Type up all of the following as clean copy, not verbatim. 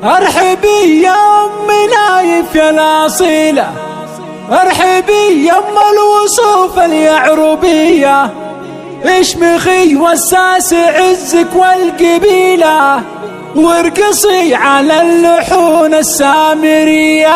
ارحبي يا ام نايف يا الاصيله، ارحبي يا ام الوصوف اليعربيه، اشمخي وساس عزك والقبيله، وارقصي على اللحون السامريه.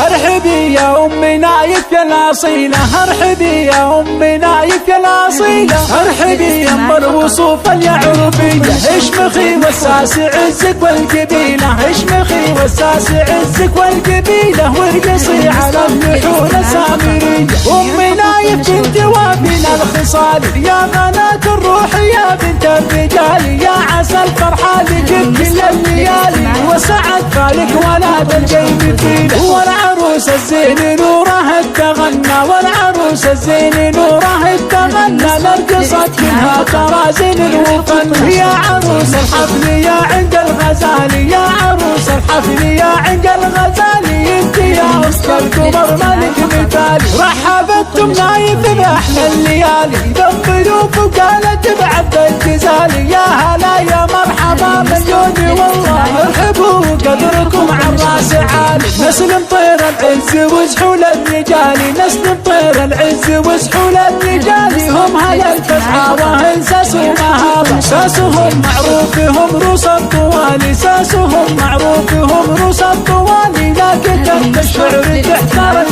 ارحبي يا ام نايف يا الاصيله، ارحبي يا ام نايف يا الاصيله، ارحبي يا ام الوصوف اليعربيه، اشمخي وساس عزك والقبيله، اشمخي وساس عزك والقبيله، وارقصي على اللحون السامريه. ام نايف بنت وافن الخصال، يا غناة الروح يا بنت الرجال، يا عسى الفرحة لك كل الليالي، وسعد بالك ولا تلقي مثيله. والعروس الزين نوره التغنى، والعروس الزين نوره التغنى، نرقصت منها طرازين وفن. يا عروس الحفل يا عند الغزالي، يا عروس الحفل يا عند الغزالي، انت يا وسط القمر ملك مثالي. رحبت ام نايف باحلى الليالي، ضمنوف وقالت بعبد الجزالي، يا هلا يا مرحبا مليون والله، ارحبوا قدركم عالراس عالي. نسلم طير العز وزحول الرجال، نسلم طير العز وزحول الرجال، هم هلا الفزعه وهن ساس ومهابه، ساسهم معروفهم روس الطوالي، ساسهم معروفهم روس الطوالي، لكن تحت الشعر تحتار.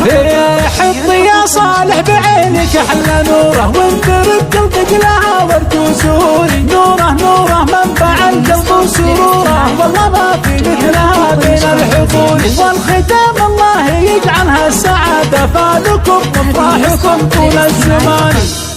حطي يا صالح بعينك احلى نوره، وانثر بقلبك لها ورد وسهولي، نوره نوره منبع القلب وسروره، والله ما في مثلها بين الحقول. والختام الله يجعلها السعاده، فالكم افراحكم طول الزمان.